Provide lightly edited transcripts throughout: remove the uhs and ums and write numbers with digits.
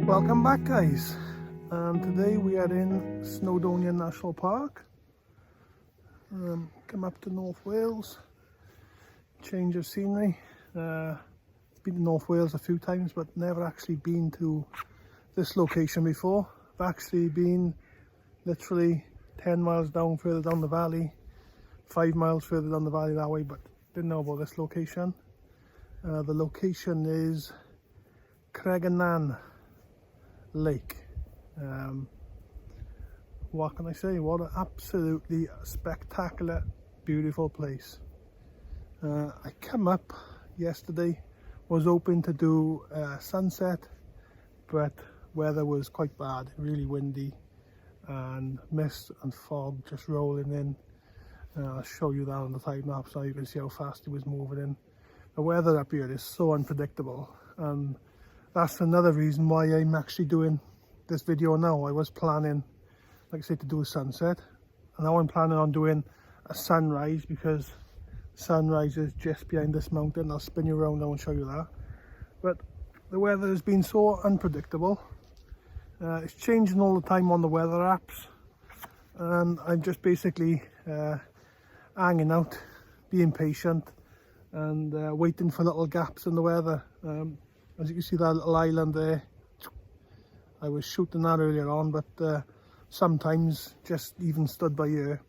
Welcome back, guys. Today we are in Snowdonia National Park. Come up to North Wales, change of scenery. Been to North Wales a few times, but never actually been to this location before. I've actually been literally 10 miles further down the valley, 5 miles further down the valley that way, but didn't know about this location. The location is Cregennan Lake. What can I say? What an absolutely spectacular, beautiful place. I come up yesterday, was hoping to do sunset, but weather was quite bad, really windy, and mist and fog just rolling in. I'll show you that on the time lapse so you can see how fast it was moving in. The weather up here is so unpredictable, and that's another reason why I'm actually doing this video now. I was planning, like I said, to do a sunset, and now I'm planning on doing a sunrise, because sunrise is just behind this mountain. I'll spin you around now and show you that. But the weather has been so unpredictable. It's changing all the time on the weather apps, and I'm just basically hanging out, being patient, and waiting for little gaps in the weather. As you can see, that little island there, I was shooting that earlier on, but sometimes just even stood by here,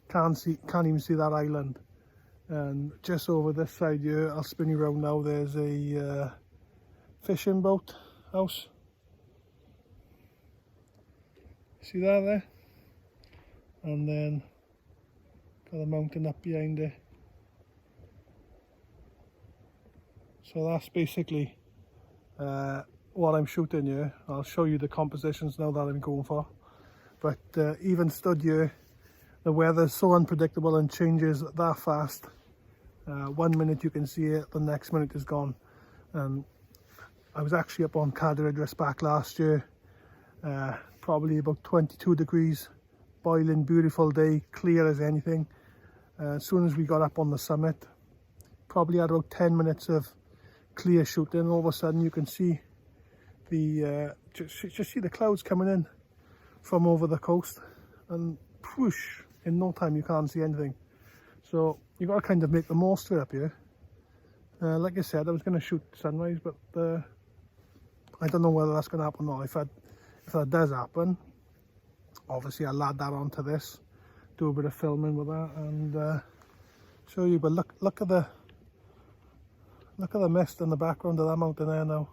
can't even see that island. And just over this side here, I'll spin you around now, there's a fishing boat house. See that there? And then got a mountain up behind it. So that's basically what I'm shooting here. I'll show you the compositions now that I'm going for. But even stood here, the weather's so unpredictable and changes that fast. 1 minute you can see it, the next minute is gone. And I was actually up on Cadair Idris back last year, probably about 22 degrees, boiling, beautiful day, clear as anything. As soon as we got up on the summit, probably had about 10 minutes of clear shooting. All of a sudden you can see the just see the clouds coming in from over the coast, and whoosh, in no time you can't see anything. So you got to kind of make the most of it up here. Like I said, I was going to shoot sunrise, but I don't know whether that's going to happen or not. If that does happen, obviously I'll add that onto this, do a bit of filming with that, and show you. But look at the mist in the background of that mountain there now.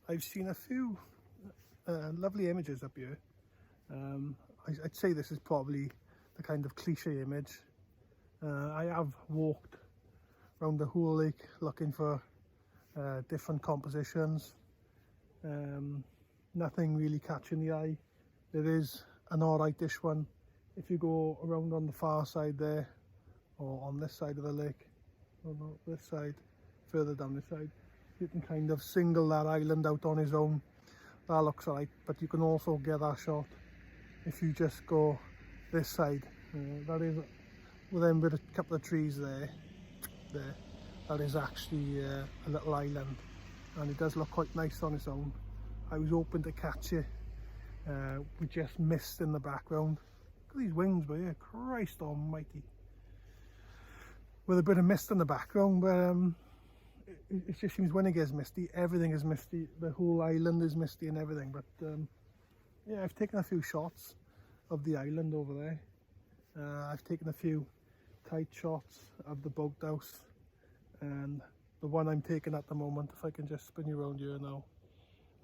I've seen a few lovely images up here. I'd say this is probably the kind of cliche image. I have walked around the whole lake looking for different compositions. Nothing really catching the eye. There is an alright-ish one if you go around on the far side there, or on this side of the lake, or no, this side, further down this side. You can kind of single that island out on its own. That looks alright, but you can also get that shot if you just go this side. That is, with them with a couple of trees there, that is actually a little island, and it does look quite nice on its own. I was hoping to catch it with just mist in the background. Look at these wings, but yeah, Christ almighty. With a bit of mist in the background, but it just seems when it gets misty, everything is misty. The whole island is misty and everything. But yeah, I've taken a few shots of the island over there. I've taken a few tight shots of the boathouse, and the one I'm taking at the moment, if I can just spin you around here now,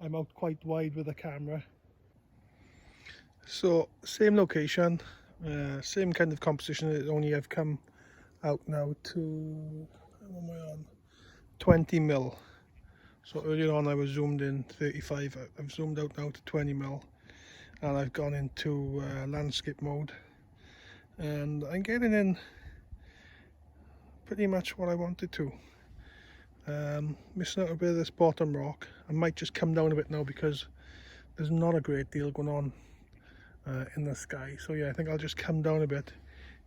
I'm out quite wide with the camera. So same location, same kind of composition, only I've come out now to, how am I on, 20 mil. So earlier on I was zoomed in 35, I've zoomed out now to 20 mil, and I've gone into landscape mode, and I'm getting in pretty much what I wanted to. Missing out a bit of this bottom rock. I might just come down a bit now because there's not a great deal going on in the sky. So yeah, I think I'll just come down a bit,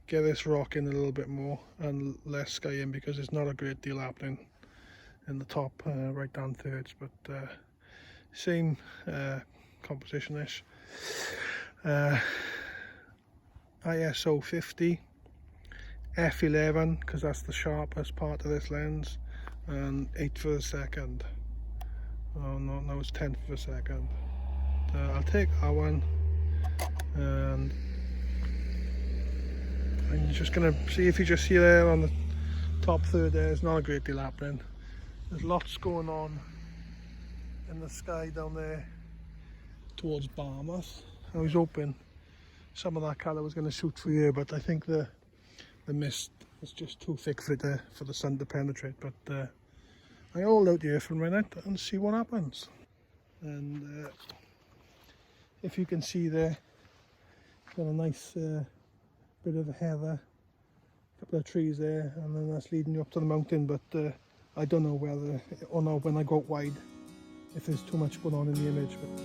get this rock in a little bit more and less sky in, because there's not a great deal happening in the top right down thirds. But same composition-ish. ISO 50, f11 because that's the sharpest part of this lens, and 8 for a second. Oh no, no, it's 10 for a second. I'll take that one, and I'm just gonna see if you just see there on the top third there's not a great deal happening. There's lots going on in the sky down there towards Barmouth. I was hoping some of that colour was going to shoot through here, but I think the mist is just too thick for the sun to penetrate. But I hold out here for a minute and see what happens. And if you can see there, got a nice bit of heather, a couple of trees there, and then that's leading you up to the mountain. But I don't know whether or not when I go out wide if there's too much going on in the image. But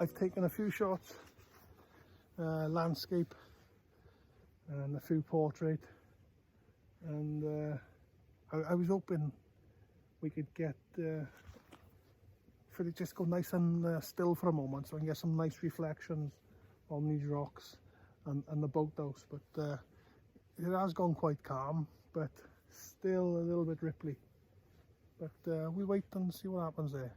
I've taken a few shots, landscape and a few portrait, and I was hoping we could get for it just go nice and still for a moment, so I can get some nice reflections on these rocks and the boathouse. But it has gone quite calm, but still a little bit ripply. But we wait and see what happens there.